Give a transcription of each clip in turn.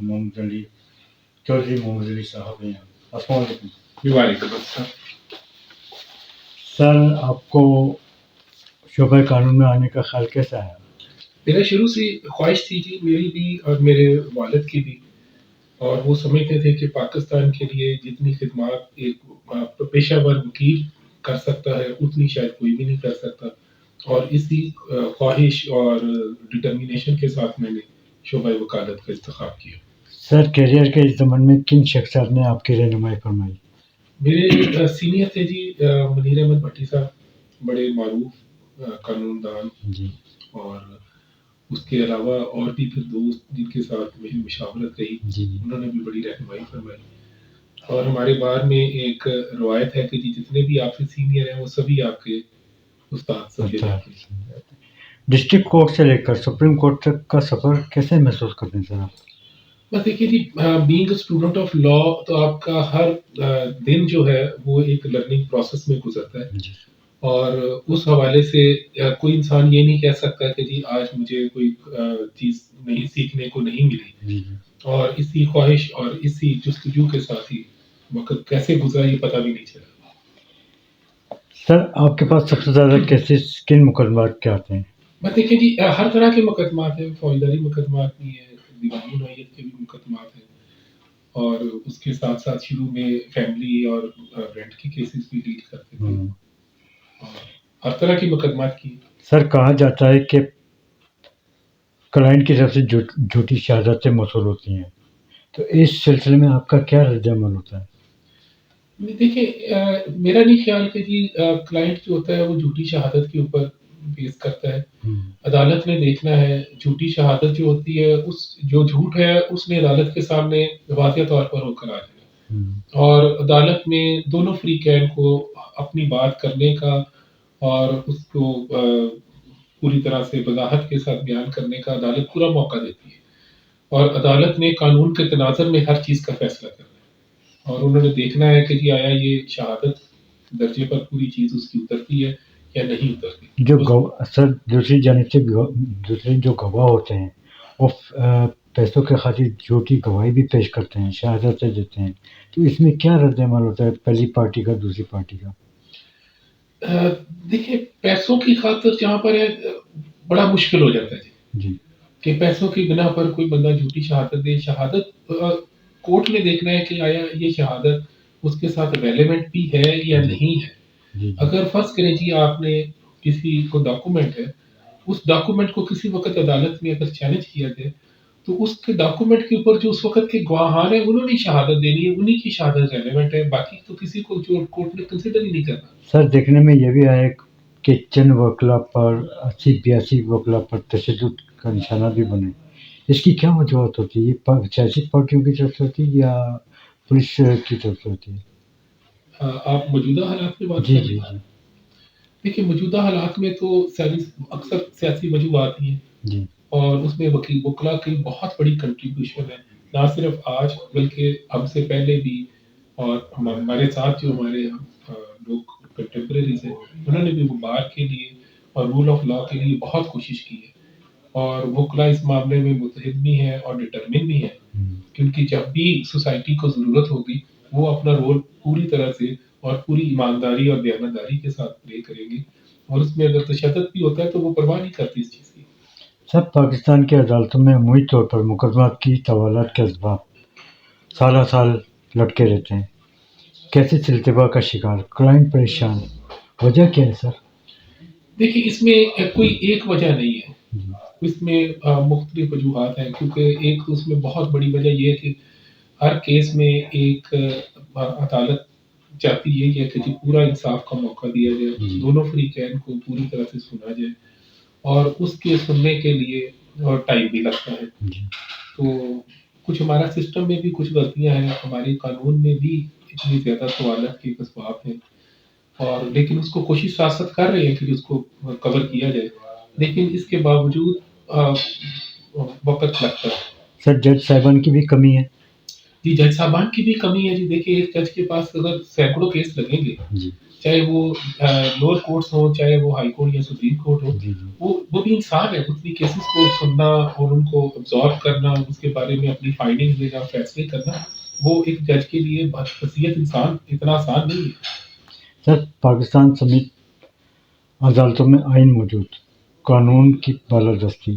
محمد علی چودھری محمد علی صاحب ہیں. السلام علیکم. وعلیکم السلام. سر آپ کو شعبہ قانون میں آنے کا خیال کیسا ہے؟ میرا شروع سے خواہش تھی جی، میری بھی اور میرے والد کی بھی، اور وہ سمجھتے تھے کہ پاکستان کے لیے جتنی خدمات ایک پیشہ ور وکیل کر سکتا ہے اتنی شاید کوئی بھی نہیں کر سکتا، اور اسی خواہش اور ڈٹرمینیشن کے ساتھ میں نے شعبہ وکالت کا انتخاب کیا. سر کیریئر کے اس زمن میں کن شخصیات نے آپ کی رہنمائی فرمائی؟ میرے سینئر تھے جی منیر احمد بھٹی صاحب، بڑے معروف قانون دان، جی. اور اس کے علاوہ اور بھی پھر دوست جن کے ساتھ میری مشاورت رہی، جی. انہوں نے بھی بڑی رہنمائی فرمائی. اور ہمارے بار میں ایک روایت ہے کہ جی جتنے بھی آپ سے سینئر ہیں وہ سبھی آپ کے استاد سمجھے جاتے ہیں. ڈسٹرکٹ کورٹ سے لے کر سپریم کورٹ تک کا سفر کیسے محسوس کرتے ہیں سر آپ؟ بس دیکھیے جی، being a student of law تو آپ کا ہر دن جو ہے وہ ایک لرننگ پروسیس میں گزرتا ہے. جی. اور اس حوالے سے کوئی انسان یہ نہیں کہہ سکتا کہ جی آج مجھے کوئی چیز نہیں سیکھنے کو نہیں ملی. جی. اور اسی خواہش اور اسی جستجو کے ساتھ ہی وقت کیسے گزرا یہ پتہ بھی نہیں چلا. سر آپ کے پاس سب سے زیادہ کیسز کن مقدمات کے آتے ہیں؟ بس دیکھیں جی، ہر طرح کے مقدمات ہیں، فوجداری مقدمات بھی ہیں، دیوانی نوعیت کے بھی مقدمات ہیں، اور اس کے ساتھ ساتھ شروع میں فیملی اور رینٹ کی کیسز بھی ڈیل کرتے تھے، اور ہر طرح کی مقدمات کی. سر کہا جاتا ہے کہ کلائنٹ کی طرف سے جھوٹی شہادتیں موصول ہوتی ہیں، تو اس سلسلے میں آپ کا کیا رد عمل ہوتا ہے؟ دیکھیے میرا نہیں خیال کہ جی کلائنٹ جو ہوتا ہے وہ جھوٹی شہادت کے اوپر بیس کرتا ہے. عدالت نے دیکھنا ہے جھوٹی شہادت جو ہوتی ہے، اس جو جھوٹ ہے اس نے عدالت کے سامنے واضح طور پر ہو کر آ جانا، اور عدالت میں دونوں فریقین کو اپنی بات کرنے کا اور اس کو پوری طرح سے وضاحت کے ساتھ بیان کرنے کا عدالت پورا موقع دیتی ہے. اور عدالت نے قانون کے تناظر میں ہر چیز کا فیصلہ کرنا ہے، اور انہوں نے دیکھنا ہے کہ جی آیا یہ شہادت درجے پر پوری چیز اس کی اترتی ہے یا نہیں اترتی. سر دوسری جانب سے دوسرے جو گواہ ہوتے ہیں وہ پیسوں کے خاطر جھوٹی گواہی بھی پیش کرتے ہیں، شہادتیں دیتے ہیں، تو اس میں کیا رد عمل ہوتا ہے پہلی پارٹی کا دوسری پارٹی کا؟ دیکھیے پیسوں کی خاطر جہاں پر ہے بڑا مشکل ہو جاتا ہے جی. کہ پیسوں کی بنا پر کوئی بندہ جھوٹی شہادت دے. شہادت کورٹ نے دیکھنا ہے کہ آیا یہ شہادت اس کے ساتھ ریلیونٹ بھی ہے یا نہیں ہے. جی. اگر فرض کریں جی آپ نے کسی کو ڈاکومنٹ ہے، اس ڈاکومنٹ کو کسی وقت عدالت میں اگر چیلنج کیا جائے تو اس کے ڈاکومنٹ کے اوپر جو اس وقت کے گواہان ہیں انہوں نے شہادت دینی ہے، انہی کی شہادت ریلیونٹ ہے، باقی تو کسی کو جو کورٹ نے کنسیڈر ہی نہیں کرنا. سر دیکھنے میں یہ بھی آیا کہ چند وکلا پر 80-82 وکلا پر تشدد کا نشانہ بھی بنے، اس کی کیا وجوہات ہوتی ہے؟ یہ سیاسی پارٹیوں کی طرف سے ہوتی ہے یا پولیس کی طرف سے ہوتی ہے؟ آپ موجودہ حالات میں بات جی. کر رہے جی. ہیں؟ جی. دیکھیے موجودہ حالات میں تو اکثر سیاسی وجوہات ہیں، جی. اور اس میں وکلا کی بہت بڑی کنٹریبیوشن ہے، نہ صرف آج بلکہ ہم سے پہلے بھی، اور ہمارے ساتھ جو ہمارے لوگ کنٹمپریریز ہیں انہوں نے بھی وہ بار کے لیے اور رول آف لا کے لیے بہت کوشش کی ہے. اور وکلا اس معاملے میں متحد بھی ہیں اور ڈٹرمن بھی ہیں، کیونکہ جب بھی سوسائٹی کو ضرورت ہوگی وہ اپنا رول پوری طرح سے اور پوری ایمانداری اور دیانتداری کے ساتھ پلے کریں گے، اور اس میں اگر تشدد بھی ہوتا ہے تو وہ پرواہ نہیں کرتی اس چیز کی. سب پاکستان کی عدالتوں میں عمومی طور پر مقدمات کی طوالت کے اسباب سالہ سال لٹکے رہتے ہیں، کیسے التوا کا شکار، کلائنٹ پریشان، وجہ کیا ہے سر؟ دیکھیے اس میں کوئی ایک وجہ نہیں ہے، اس میں مختلف وجوہات ہیں، کیونکہ ایک تو اس میں بہت بڑی وجہ یہ ہے کہ ہر کیس میں ایک عدالت چاہتی ہے کہ پورا انصاف کا موقع دیا جائے، دونوں فریقین کو پوری طرح سے سنا جائے، اور اس کے سننے کے لیے ٹائم بھی لگتا ہے. تو کچھ ہمارا سسٹم میں بھی کچھ غلطیاں ہیں، ہمارے قانون میں بھی اتنی زیادہ طوالت کے اسباب ہیں، اور لیکن اس کو کوشش سیاست کر رہے ہیں کہ اس کو کور کیا جائے، لیکن اس کے باوجود وقت لگتا ہے. سر جج صاحبان کی بھی کمی ہے؟ جی جج صاحبان کی بھی کمی ہے. جی دیکھیے ایک جج کے پاس اگر سینکڑوں کیس لگیں گے چاہے وہ لوور کورٹس ہوں، چاہے وہ ہائی کورٹ یا سپریم کورٹ ہو، جی جی وہ بھی انسان ہے. اتنی کیسز کو سننا اور ان کو ابزارو کرنا، اس کے بارے میں اپنی فائنڈنگ دینا، فیصلے کرنا، وہ ایک جج کے لیے بحیثیت انسان اتنا آسان نہیں ہے. سر، پاکستان سمیت عدالتوں میں آئین موجود، قانون کی بالادستی،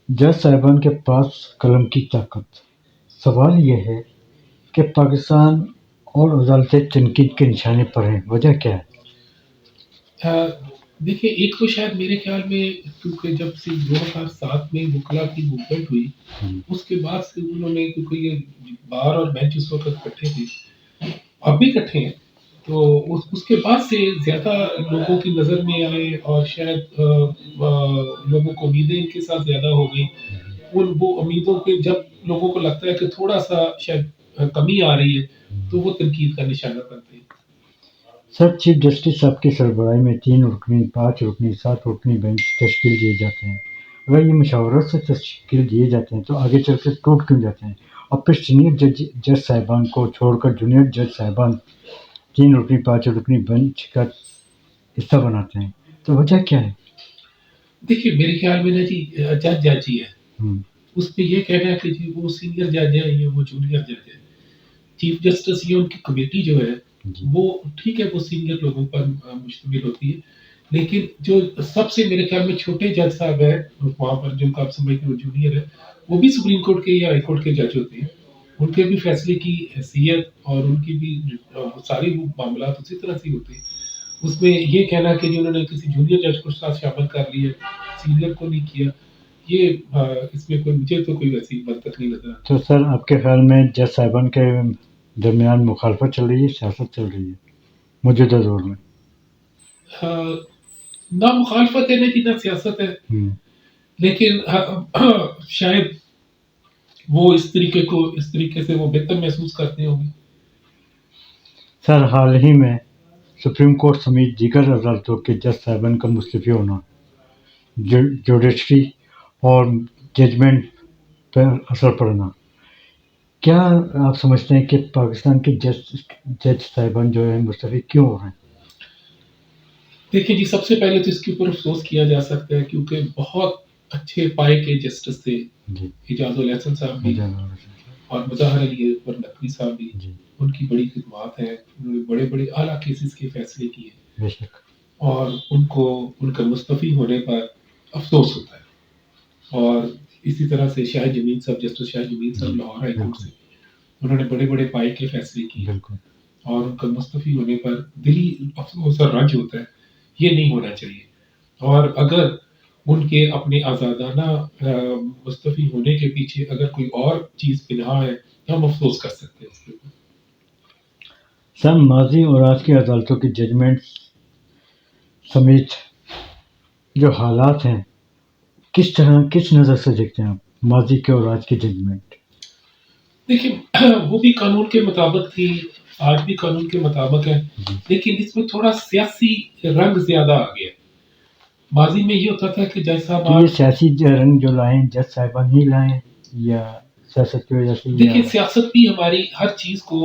جج صاحبان کے پاس قلم کی طاقت. سوال یہ ہے کہ پاکستان اور عدالتیں تنقید کے نشانے پر ہیں، وجہ کیا ہے؟ دیکھیے، ایک تو شاید میرے خیال میں کیونکہ جب سے 2007 میں وکلا کی موومنٹ ہوئی، اس کے بعد سے انہوں نے، کیونکہ یہ بار اور بینچ اس وقت اکٹھے تھے، اب بھی اکٹھے ہیں، تو اس کے بعد سے زیادہ لوگوں کی نظر میں آئے اور شاید لوگوں کو امیدیں ان کے ساتھ زیادہ ہو گئی. وہ امیدوں پہ جب لوگوں کو لگتا ہے کہ تھوڑا سا شاید کمی آ رہی ہے، تو وہ تنقید کا نشانہ بنتے ہیں. سر، چیف جسٹس صاحب کی سربراہی میں 3 رکنی، 5 رکنی، 7 رکنی بینچ تشکیل دیے جاتے ہیں. اگر یہ مشاورت سے تشکیل دیے جاتے ہیں تو آگے چل کے ٹوٹ کیوں جاتے ہیں اور پھر سینئر جج صاحبان کو چھوڑ کر جونیئر جج صاحبان 3 رکنی، 5 رکنی بینچ کا حصہ بناتے ہیں، تو وجہ کیا ہے؟ دیکھیے، میرے خیال میں نا جی، جج جج ہی ہے. اس پہ یہ کہنا ہے کہ جی وہ سینئر جج ہے یا وہ جونیئر جج ہے. چیف جسٹس یہ ان کی کمیٹی جو ہے، وہ ٹھیک ہے، وہ سینئر لوگوں پر مشتمل ہوتی ہے، لیکن جو سب سے میرے خیال میں چھوٹے جج صاحب ہیں وہاں پر، جن کا آپ سمجھتے ہو جونیئر ہے، وہ بھی سپریم کورٹ کے یا ہائی کورٹ کے جج ہوتے ہیں. ان کے بھی فیصلے کی حیثیت اور ان کی بھی ساری معاملات اسی طرح سے ہوتے ہیں. اس میں یہ کہنا کہ انہوں نے کسی جونیئر جج کو ساتھ شامل کر لیا، سینئر کو نہیں کیا، یہ اس میں کوئی، مجھے تو کوئی ویسی منطق نہیں نظر آتی. تو سر، آپ کے خیال میں جج صاحبان کے درمیان مخالفت چل رہی ہے، سیاست چل رہی ہے موجودہ دور میں؟ نہ مخالفت ہے، نہ سیاست ہے، لیکن شاید وہ اس طریقے سے وہ بہتر محسوس کرتے ہوں گے. سر، حال ہی میں سپریم کورٹ سمیت دیگر عدالتوں کے جج صاحبان کا مستعفی ہونا، جوڈیشری اور ججمنٹ پر اثر پڑنا، کیا آپ سمجھتے ہیں کہ پاکستان کے جج صاحبان جو ہیں مستعفی کیوں ہو رہے ہیں؟ دیکھیے جی، سب سے پہلے تو اس کے اوپر افسوس کیا جا سکتا ہے، کیونکہ بہت اچھے پائے کے جسٹس تھے جی، اعجاز الاحسن صاحب بھی اور مظاہر علی اکبر نقوی صاحب بھی. جی، ان کی بڑی خدمات ہیں، انہوں نے بڑے بڑے اعلیٰ کیسز کے فیصلے کیے، بے شک. اور ان کا مستعفی ہونے پر افسوس ہوتا ہے. اور اسی طرح سے شاہ جمیل صاحب، جسٹس شاہ جمیل صاحب لاہور ہائی کورٹ سے، انہوں نے بڑے بڑے پائے کے فیصلے کیے، بالکل. اور ان کا مستعفی ہونے پر دلی افسوس اور رنج ہوتا ہے. یہ نہیں ہونا چاہیے. اور اگر ان کے اپنے آزادانہ مستعفی ہونے کے پیچھے اگر کوئی اور چیز پنہا ہے تو ہم افسوس کر سکتے ہیں اس کے اوپر. سر، ماضی اور آج کی عدالتوں کی ججمنٹ سمیت جو حالات ہیں، کس نظر سے دیکھتے ہیں آپ ماضی کے اور آج کی ججمنٹ؟ دیکھیے، وہ بھی قانون کے مطابق تھی، آج بھی قانون کے مطابق ہے، لیکن اس میں تھوڑا سیاسی رنگ زیادہ آ گیا. ماضی میں یہ ہوتا تھا کہ جیسا تو یہ سیاسی رنگ جو لائیں جج صاحبان ہی لائیں یا سیاست کی وجہ سے؟ دیکھیے، سیاست بھی ہماری ہر چیز کو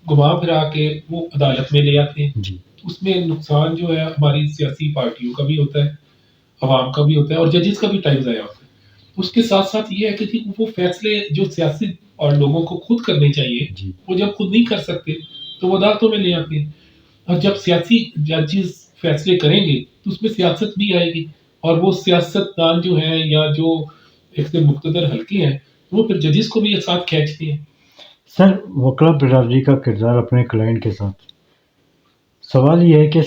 گھما پھرا کے وہ عدالت میں لے آتے ہیں. جی، اس میں نقصان جو ہے ہماری سیاسی پارٹیوں کا بھی ہوتا ہے، عوام کا بھی ہوتا ہے، اور ججز کا بھی ٹائم ضائع ہوتا ہے. اس کے ساتھ ساتھ یہ ہے کہ وہ فیصلے جو سیاسی اور لوگوں کو خود کرنے چاہیے، جی، وہ جب خود نہیں کر سکتے تو وہ عدالتوں میں لے آتے ہیں. اور جب سیاسی ججز فیصلے کریں گے تو اس میں سیاست بھی آئے گی، اور وہ سیاست دان جو ہیں یا جو ایک سے مقتدر حلقے ہیں، وہ پھر ججز کو بھی ایک ساتھ کھینچتے ہیں. سر، وکلا برادری کا کردار اپنے کلائنٹ کے ساتھ، سوال یہ ہے کہ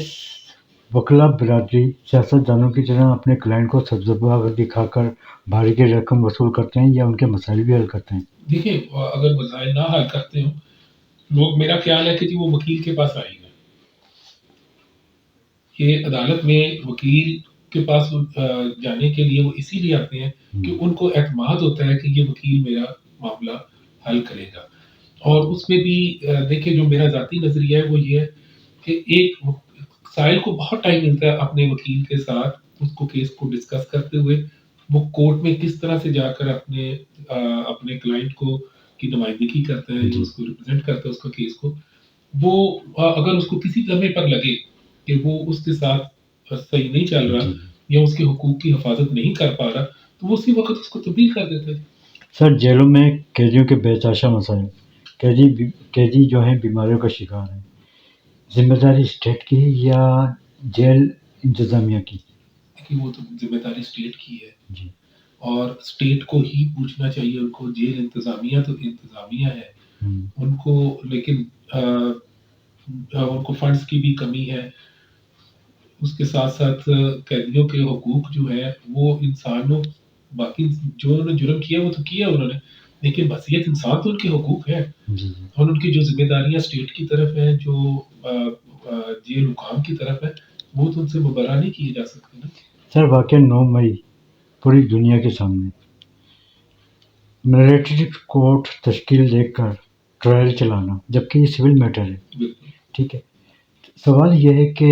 وکلا برادری سیاست دانوں کی طرح اپنے کلائنٹ کو سبزہ دکھا کر بھاری کی رقم وصول کرتے ہیں یا ان کے مسائل بھی حل کرتے ہیں؟ دیکھیں، اگر مسائل نہ حل کرتے ہوں لوگ، میرا خیال ہے کہ جی وہ وکیل کے پاس آئیں گے. یہ عدالت میں وکیل کے پاس جانے کے لیے وہ اسی لیے آتے ہیں کہ ان کو اعتماد ہوتا ہے کہ یہ وکیل میرا معاملہ حل کرے گا. اور اس میں بھی دیکھیں، جو میرا ذاتی نظریہ ہے وہ یہ ہے کہ ایک سائل کو بہت ٹائم ملتا ہے اپنے وکیل کے ساتھ اس کو کیس کو ڈسکس کرتے ہوئے، وہ کورٹ میں کس طرح سے جا کر اپنے کلائنٹ کو کی نمائندگی کرتا ہے، جو اس کو ریپرزینٹ کرتا ہے اس کا کیس کو. وہ اگر اس کو کسی لمحے پر لگے کہ وہ اس کے ساتھ صحیح نہیں چل رہا یا اس کے حقوق کی حفاظت نہیں کر پا رہا تو وہ اسی وقت اس کو تبدیل کر دیتا ہے. سر جیلوں میں قیدیوں کے بے تحاشا مسائل، قیدی جو ہیں بیماریوں کا شکار ہیں، ذمہ داری اسٹیٹ کی یا جیل انتظامیہ کی؟ کہ وہ تو ذمہ داری اسٹیٹ کی ہے جی اور اسٹیٹ کو ہی پوچھنا چاہیے. ان کو جیل انتظامیہ تو انتظامیہ ہے ان کو، لیکن ان کو فنڈز کی بھی کمی ہے. اس کے ساتھ ساتھ قیدیوں کے حقوق جو ہے وہ انسانوں، باقی جو انہوں نے جرم کیا وہ تو کیا انہوں نے، لیکن بصیت انسان تو ان کے حقوق ہے. جی اور ان کی جو ذمہ داریاں اسٹیٹ کی طرف ہیں، جو جیل حکام کی طرف ہے، وہ تو ان سے مبرا نہیں کیے جا سکتے نا. سر واقعہ 9 مئی پوری دنیا کے سامنے ملٹری کورٹ تشکیل دے کر ٹرائل چلانا، جبکہ یہ سول میٹر ہے. بالکل ٹھیک ہے، سوال یہ ہے کہ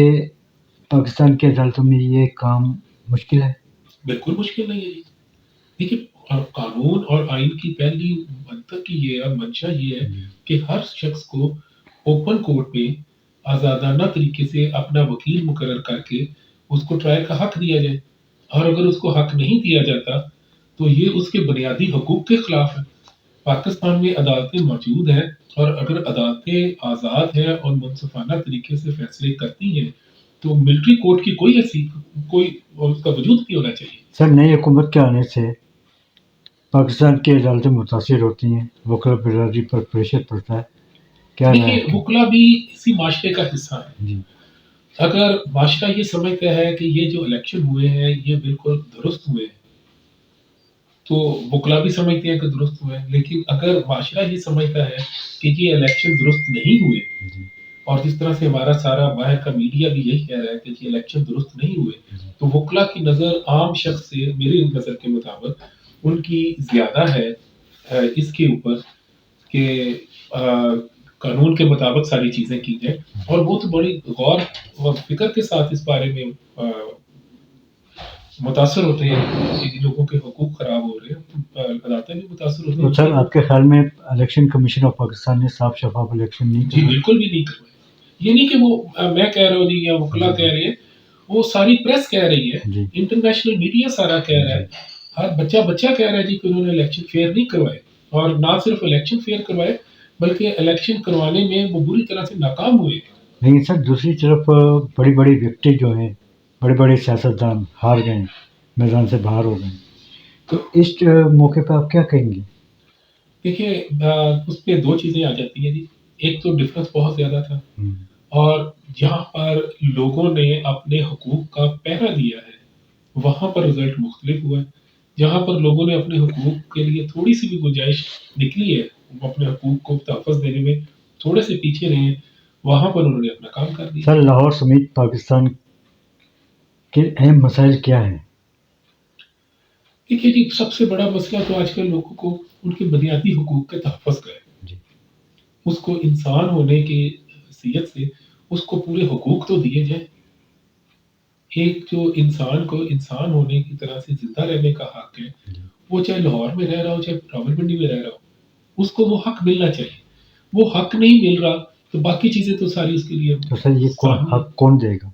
پاکستان کی عدالتوں میں یہ کام مشکل ہے؟ بالکل مشکل نہیں ہے جی. دیکھیے قانون اور آئین کی پہلی منطق یہ ہے، منشا یہ ہے کہ ہر شخص کو اوپن کورٹ میں آزادانہ طریقے سے اپنا وکیل مقرر کر کے اس کو ٹرائل کا حق دیا جائے. اور اگر اس کو حق نہیں دیا جاتا تو یہ اس کے بنیادی حقوق کے خلاف ہے. پاکستان میں عدالتیں موجود ہیں اور اگر عدالتیں آزاد ہیں اور منصفانہ طریقے سے فیصلے کرتی ہیں تو ملٹری کورٹ کی کوئی اس کا وجود نہیں ہونا چاہیے. سر نئی حکومت کے آنے سے پاکستان کی عدالتیں متاثر ہوتی ہیں، وکلا برادری پر پریشر پڑتا ہے، کیا رائے دیکھیے ہے آپ کی؟ وکلا بھی اسی معاشرے کا حصہ ہے. جی اگر معاشرہ یہ سمجھتا ہے کہ یہ جو الیکشن ہوئے ہیں یہ بالکل درست ہوئے ہیں تو وکلا بھی سمجھتے ہیں کہ درست ہوئے ہیں. لیکن اگر معاشرہ یہ سمجھتا ہے کہ یہ الیکشن درست نہیں ہوئے، جی اور جس طرح سے ہمارا سارا باہر کا میڈیا بھی یہی کہہ رہا ہے کہ یہ الیکشن درست نہیں ہوئے، تو وکلا کی نظر عام شخص سے میری نظر کے مطابق ان کی زیادہ ہے اس کے اوپر کہ قانون کے مطابق ساری چیزیں کی جائیں. اور وہ تو بڑی غور و فکر کے ساتھ اس بارے میں متاثر ہوتے ہیں کہ لوگوں کے حقوق خراب ہو رہے ہیں. عدالتیں بھی متاثر ہوتی تو سر ہیں. آپ کے خیال میں الیکشن کمیشن آف پاکستان نے صاف شفاف الیکشن نہیں جی کیا؟ بالکل بھی نہیں کروائے. یہ نہیں کہ وہ میں کہہ رہا ہوں جی یا وکلا کہہ رہے ہیں، وہ ساری پریس کہہ رہی ہے، جی انٹرنیشنل میڈیا سارا کہہ رہا ہے، ہر بچہ کہہ رہا ہے جی کہ انہوں نے الیکشن فیئر نہیں کروائے. اور نہ صرف الیکشن فیئر کروائے بلکہ الیکشن کروانے میں وہ بری طرح سے ناکام ہوئے. لیکن سر دوسری طرف بڑی بڑی وکٹیں جو ہیں، بڑے بڑے سیاستدان ہار گئے ہیں، میدان سے باہر ہو گئے ہیں، تو اس موقع پہ آپ کیا کہیں گے؟ دیکھیے اس پہ دو چیزیں آ جاتی ہیں جی. ایک تو ڈفرینس بہت زیادہ تھا اور جہاں پر لوگوں نے اپنے حقوق کا پہرا دیا ہے وہاں پر رزلٹ مختلف ہوا ہے. جہاں پر لوگوں نے اپنے حقوق کے لیے تھوڑی سی بھی گنجائش نکلی ہے، وہ اپنے حقوق کو تحفظ دینے میں تھوڑے سے پیچھے رہے ہیں، وہاں پر انہوں نے اپنا کام کر دیا. سر لاہور سمیت پاکستان کے اہم مسائل کیا ہیں؟ دیکھیے جی سب سے بڑا مسئلہ تو آج کل لوگوں کو ان کے بنیادی حقوق کے تحفظ کا ہے. جی اس کو انسان ہونے کی حیثیت سے اس کو پورے حقوق تو دیے جائیں. ایک جو انسان کو انسان ہونے کی طرح سے زندہ رہنے کا حق ہے، وہ چاہے لاہور میں رہ رہا ہو چاہے راولپنڈی میں رہ رہا ہو، اس کو وہ حق ملنا چاہیے. وہ حق نہیں مل رہا تو باقی چیزیں تو ساری اس کے لیے تو سر یہ حق کون دے گا؟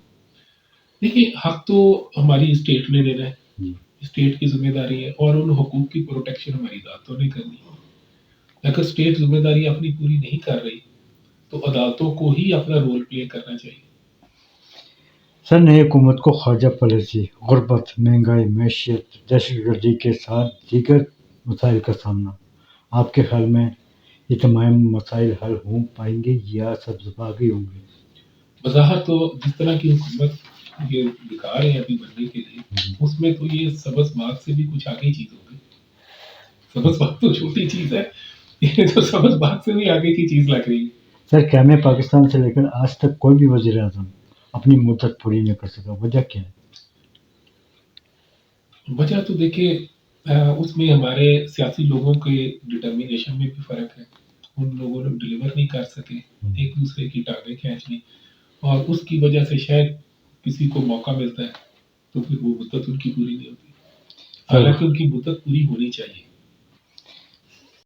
دیکھیے حق تو ہماری اسٹیٹ نے دینا ہے، جی اسٹیٹ کی ذمہ داری ہے اور ان حقوق کی پروٹیکشن ہماری عدالتوں نے کرنی ہے. اگر اسٹیٹ ذمہ داری اپنی پوری نہیں کر رہی تو عدالتوں کو ہی اپنا رول پلے کرنا چاہیے. سر نئی حکومت کو خارجہ پالیسی، غربت، مہنگائی، معیشت، دہشت گردی کے ساتھ دیگر مسائل کا سامنا، آپ کے خیال میں یہ تمام مسائل حل ہو پائیں گے یا سبز باغی ہوں گے؟ بظاہر تو جس طرح کی حکومت یہ دکھا رہے ہیں ابھی بننے کے لیے اس میں تو یہ سبز باغ سے بھی کچھ آگے چیز ہوگی. سبز باغ تو چھوٹی چیز ہے، یہ تو سبز باغ سے بھی آگے کی چیز لگ رہی ہے. سر قیام پاکستان سے لے کر آج تک کوئی بھی وزیر اعظم اپنی مدت پوری نہیں کر سکا، وجہ کیا ہے؟ وجہ تو دیکھیں اس میں ہمارے سیاسی لوگوں کے ڈٹرمینیشن میں بھی فرق ہے. ان لوگوں نے ڈلیور نہیں کر سکے، ایک دوسرے کی ٹانگیں کھینچ لی اور اس کی وجہ سے شاید کسی کو موقع ملتا ہے تو پھر وہ مدت ان کی پوری نہیں ہوتی، حالانکہ ان کی مدت پوری ہونی چاہیے.